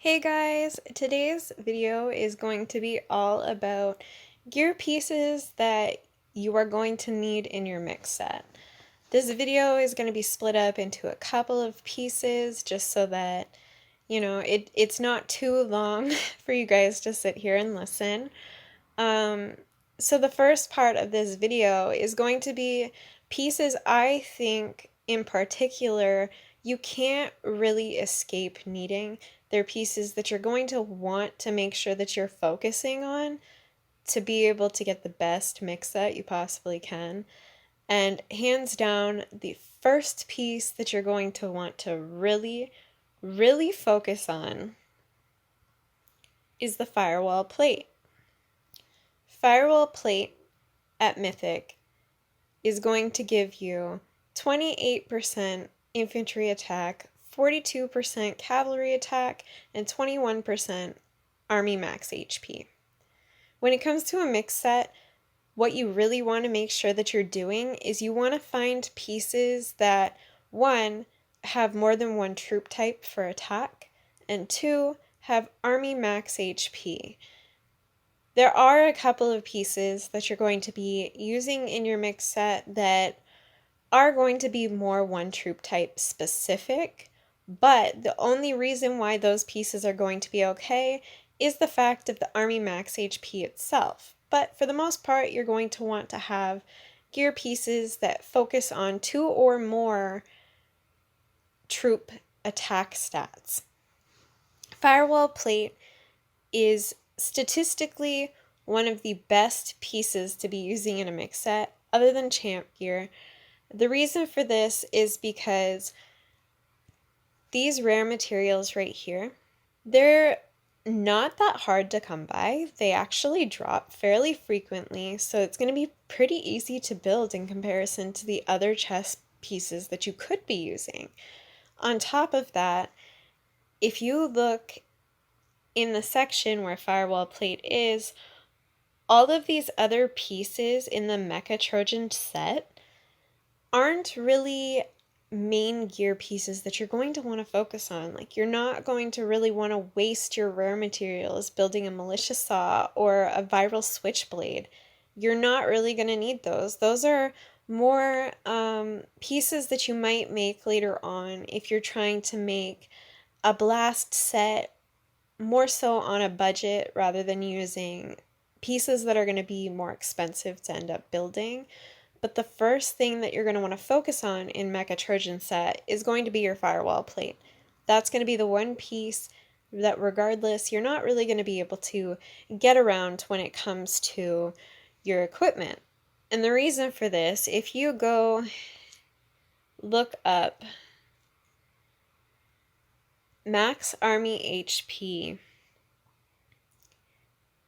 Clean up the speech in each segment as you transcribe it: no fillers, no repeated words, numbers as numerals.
Hey guys, today's video is going to be all about gear pieces that you are going to need in your mix set. This video is going to be split up into a couple of pieces just so that, it's not too long for you guys to sit here and listen. So the first part of this video is going to be pieces I think in particular you can't really escape needing. They're pieces that you're going to want to make sure that you're focusing on to be able to get the best mix that you possibly can. And hands down, the first piece that you're going to want to really focus on is the firewall plate. Firewall plate at Mythic is going to give you 28% infantry attack, 42% cavalry attack, and 21% army max HP. When it comes to a mix set, what you really want to make sure that you're doing is you want to find pieces that, one, have more than one troop type for attack, and two, have army max HP. There are a couple of pieces that you're going to be using in your mix set that are going to be more one troop type specific, but the only reason why those pieces are going to be okay is the fact of the army max HP itself. But for the most part, you're going to want to have gear pieces that focus on two or more troop attack stats. Firewall plate is statistically one of the best pieces to be using in a mix set other than champ gear. The reason for this is because these rare materials right here, they're not that hard to come by. They actually drop fairly frequently, so it's going to be pretty easy to build in comparison to the other chess pieces that you could be using. On top of that, if you look in the section where firewall plate is, all of these other pieces in the Mecha Trojan set aren't really main gear pieces that you're going to want to focus on. Like, you're not going to really want to waste your rare materials building a militia saw or a viral switchblade. You're not really going to need those. Those are more pieces that you might make later on if you're trying to make a blast set more so on a budget rather than using pieces that are going to be more expensive to end up building. But the first thing that you're going to want to focus on in Mecha Trojan set is going to be your firewall plate. That's going to be the one piece that regardless, you're not really going to be able to get around when it comes to your equipment. And the reason for this, if you go look up max army HP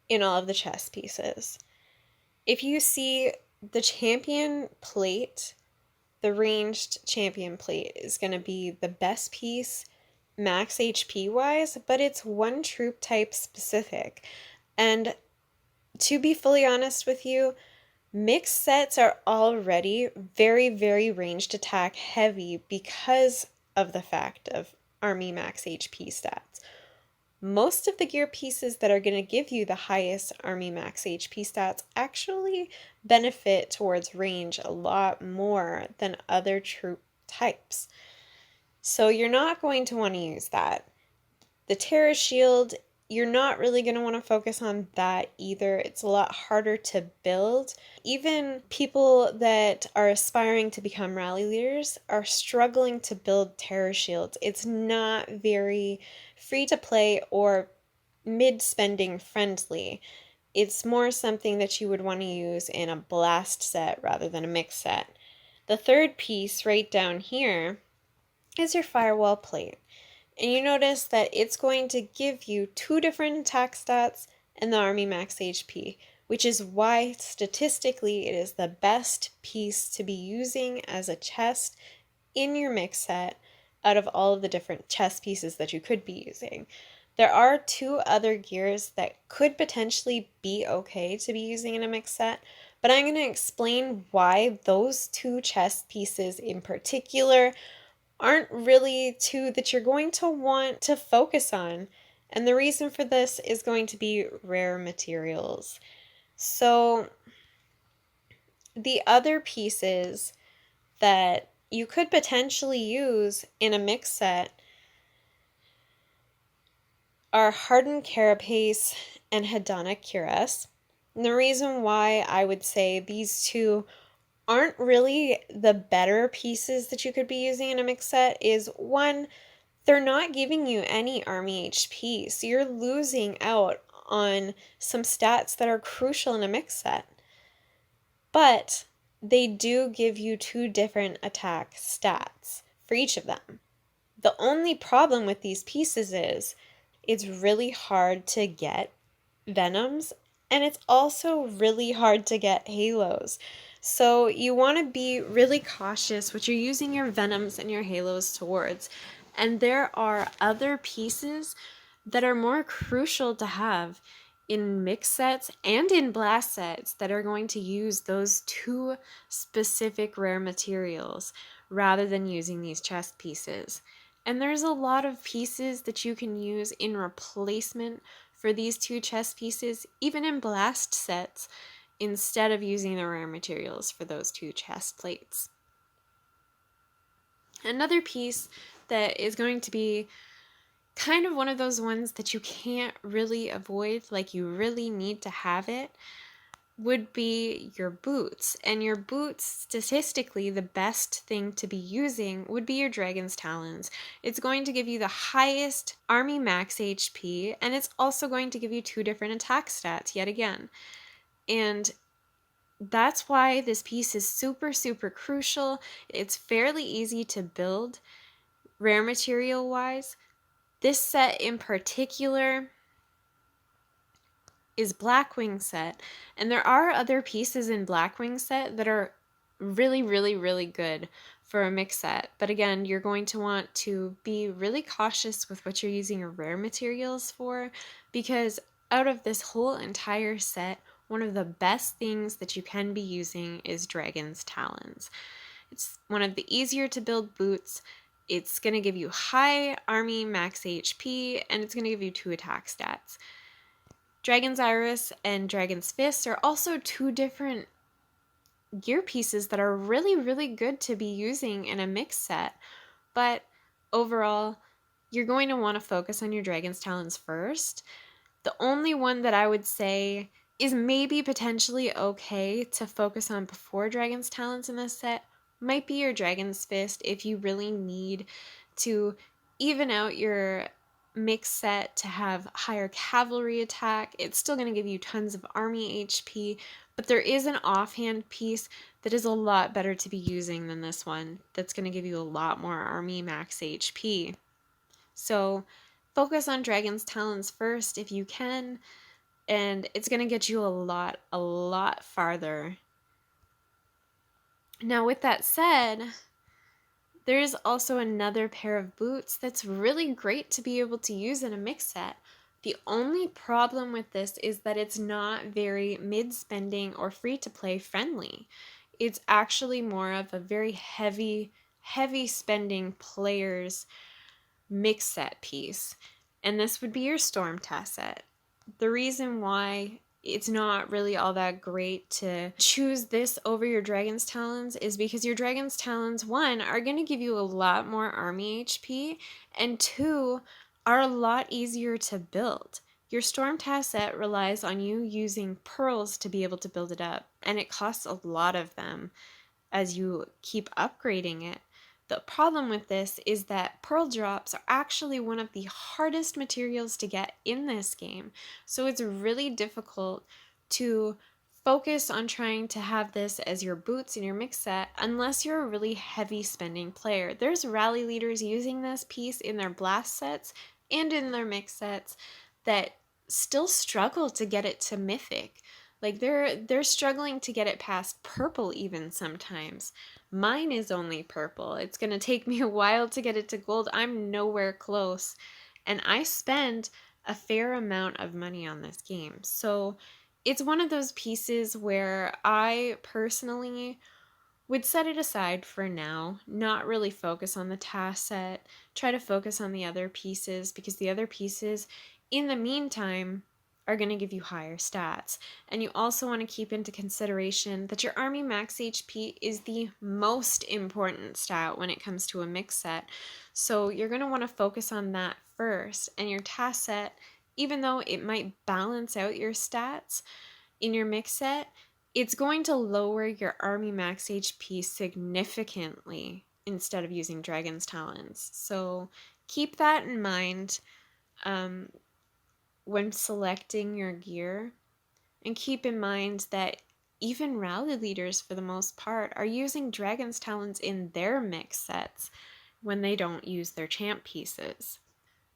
in all of the chess pieces, if you see the champion plate, the ranged champion plate is going to be the best piece max HP wise, but it's one troop type specific. And to be fully honest with you, mixed sets are already very ranged attack heavy because of the fact of army max HP stats. Most of the gear pieces that are going to give you the highest army max HP stats actually benefit towards range a lot more than other troop types. So you're not going to want to use that. The Terra Shield, you're not really going to want to focus on that either. It's a lot harder to build. Even people that are aspiring to become rally leaders are struggling to build Terra Shields. It's not very free to play or mid-spending friendly. It's more something that you would want to use in a blast set rather than a mix set. The third piece right down here is your firewall plate. And you notice that it's going to give you two different attack stats and the army max HP, which is why statistically it is the best piece to be using as a chest in your mix set out of all of the different chess pieces that you could be using. There are two other gears that could potentially be okay to be using in a mix set, but I'm going to explain why those two chess pieces in particular aren't really two that you're going to want to focus on And the reason for this is going to be rare materials. So the other pieces that you could potentially use in a mix set are hardened carapace and hedonic cuirass. And the reason why I would say these two aren't really the better pieces that you could be using in a mix set is one, they're not giving you any army HP, so you're losing out on some stats that are crucial in a mix set. But they do give you 2 different attack stats for each of them. The only problem with these pieces is it's really hard to get venoms, and it's also really hard to get halos. So you want to be really cautious what you're using your venoms and your halos towards. And there are other pieces that are more crucial to have in mix sets and in blast sets that are going to use those 2 specific rare materials rather than using these chest pieces. And there's a lot of pieces that you can use in replacement for these 2 chest pieces, even in blast sets, instead of using the rare materials for those 2 chest plates. Another piece that is going to be kind of one of those ones that you can't really avoid, like you really need to have it, would be your boots. And your boots, statistically, the best thing to be using would be your Dragon's Talons. It's going to give you the highest army max HP, and it's also going to give you 2 different attack stats yet again. And that's why this piece is super, super crucial. It's fairly easy to build, rare material wise. This set in particular is Blackwing set, and there are other pieces in Blackwing set that are really, really, really good for a mix set. But again, you're going to want to be really cautious with what you're using your rare materials for, because out of this whole entire set, one of the best things that you can be using is Dragon's Talons. It's one of the easier to build boots. It's going to give you high army max HP, and it's going to give you 2 attack stats. Dragon's Iris and Dragon's Fist are also 2 different gear pieces that are really, really good to be using in a mix set. But overall, you're going to want to focus on your Dragon's Talons first. The only one that I would say is maybe potentially okay to focus on before Dragon's Talons in this set might be your Dragon's Fist if you really need to even out your mix set to have higher cavalry attack. It's still going to give you tons of army HP, but there is an offhand piece that is a lot better to be using than this one that's going to give you a lot more army max HP. So focus on Dragon's Talons first if you can, and it's going to get you a lot farther. Now, with that said, there's also another pair of boots that's really great to be able to use in a mix set. The only problem with this is that it's not very mid-spending or free-to-play friendly. It's actually more of a very heavy spending players mix set piece. And this would be your Stormcast set. The reason why it's not really all that great to choose this over your Dragon's Talons is because your Dragon's Talons, 1, are going to give you a lot more army HP, and 2, are a lot easier to build. Your Stormcast set relies on you using pearls to be able to build it up, and it costs a lot of them as you keep upgrading it. The problem with this is that pearl drops are actually one of the hardest materials to get in this game. So it's really difficult to focus on trying to have this as your boots in your mix set unless you're a really heavy spending player. There's rally leaders using this piece in their blast sets and in their mix sets that still struggle to get it to mythic. Like they're struggling to get it past purple even sometimes. Mine is only purple. It's going to take me a while to get it to gold. I'm nowhere close. And I spend a fair amount of money on this game. So it's one of those pieces where I personally would set it aside for now, not really focus on the task set, try to focus on the other pieces, because the other pieces, in the meantime, are going to give you higher stats. And you also want to keep into consideration that your Army Max HP is the most important stat when it comes to a mix set. So you're going to want to focus on that first. And your task set, even though it might balance out your stats in your mix set, it's going to lower your Army Max HP significantly instead of using Dragon's Talons. So keep that in mind when selecting your gear, and keep in mind that even rally leaders, for the most part, are using Dragon's Talons in their mix sets when they don't use their champ pieces.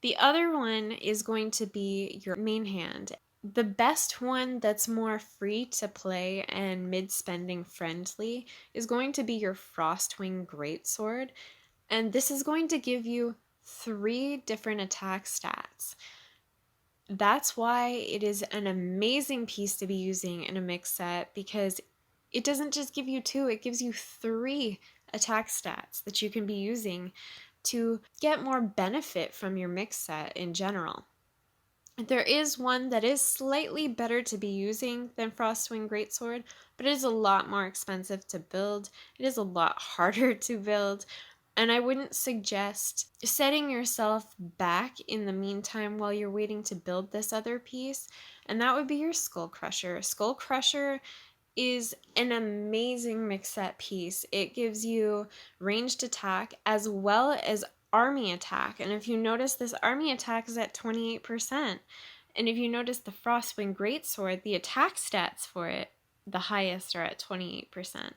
The other one is going to be your main hand. The best one that's more free to play and mid-spending friendly is going to be your Frostwing Greatsword, and this is going to give you 3 different attack stats. That's why it is an amazing piece to be using in a mix set, because it doesn't just give you 2, it gives you 3 attack stats that you can be using to get more benefit from your mix set in general. There is one that is slightly better to be using than Frostwing Greatsword, but it is a lot more expensive to build. It is a lot harder to build, and I wouldn't suggest setting yourself back in the meantime while you're waiting to build this other piece, and that would be your Skull Crusher. Skull Crusher is an amazing mix set piece. It gives you ranged attack as well as army attack. And if you notice, this army attack is at 28%. And if you notice the Frostwing Greatsword, the attack stats for it, the highest, are at 28%.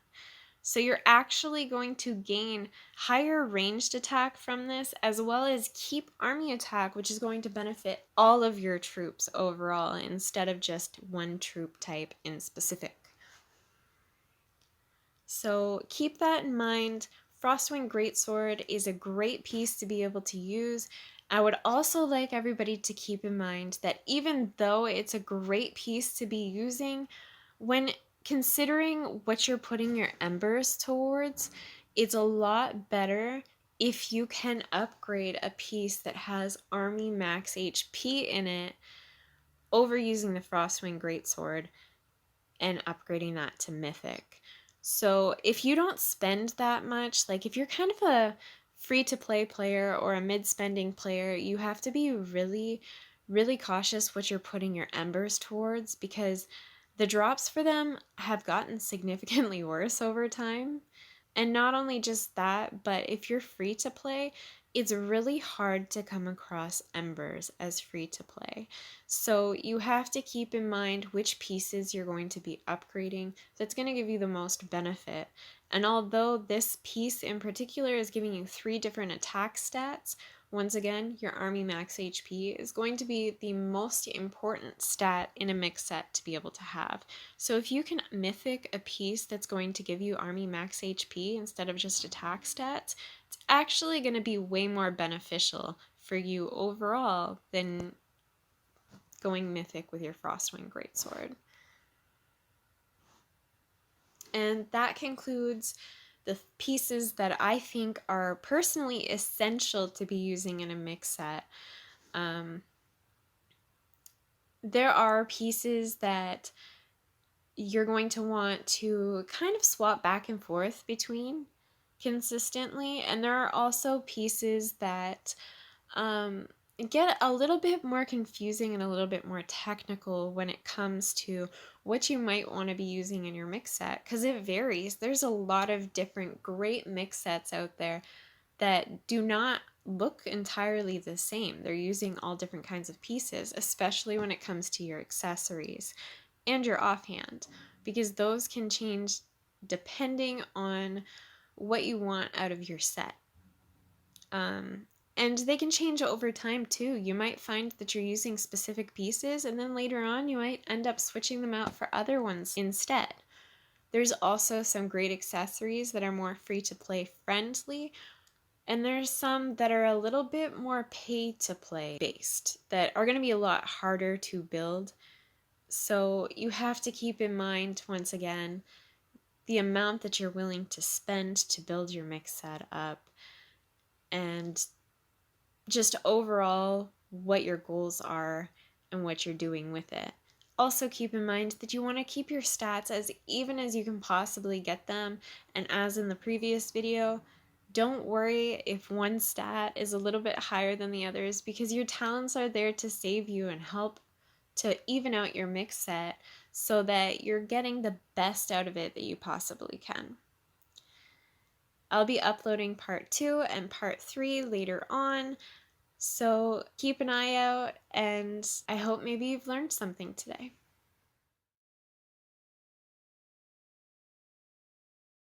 So you're actually going to gain higher ranged attack from this, as well as keep army attack, which is going to benefit all of your troops overall instead of just one troop type in specific. So keep that in mind. Frostwing Greatsword is a great piece to be able to use. I would also like everybody to keep in mind that even though it's a great piece to be using, when considering what you're putting your embers towards, it's a lot better if you can upgrade a piece that has Army Max HP in it over using the Frostwing Greatsword and upgrading that to Mythic. So if you don't spend that much, like if you're kind of a free-to-play player or a mid-spending player, you have to be really, really cautious what you're putting your embers towards, because the drops for them have gotten significantly worse over time. And not only just that, but if you're free to play, it's really hard to come across embers as free to play. So you have to keep in mind which pieces you're going to be upgrading that's going to give you the most benefit. And although this piece in particular is giving you 3 different attack stats, once again, your Army Max HP is going to be the most important stat in a mix set to be able to have. So if you can mythic a piece that's going to give you Army Max HP instead of just attack stats, it's actually going to be way more beneficial for you overall than going mythic with your Frostwing Greatsword. And that concludes the pieces that I think are personally essential to be using in a mix set. There are pieces that you're going to want to kind of swap back and forth between consistently, and there are also pieces that get a little bit more confusing and a little bit more technical when it comes to what you might want to be using in your mix set, because it varies. There's a lot of different great mix sets out there that do not look entirely the same. They're using all different kinds of pieces, especially when it comes to your accessories and your offhand, because those can change depending on what you want out of your set. And they can change over time too. You might find that you're using specific pieces, and then later on you might end up switching them out for other ones instead. There's also some great accessories that are more free-to-play friendly, and there's some that are a little bit more pay-to-play based that are going to be a lot harder to build. So you have to keep in mind, once again, the amount that you're willing to spend to build your mix set up, and just overall what your goals are and what you're doing with it. Also keep in mind that you want to keep your stats as even as you can possibly get them, and as in the previous video, don't worry if one stat is a little bit higher than the others, because your talents are there to save you and help to even out your mix set so that you're getting the best out of it that you possibly can. I'll be uploading part 2 and part 3 later on, so keep an eye out, and I hope maybe you've learned something today.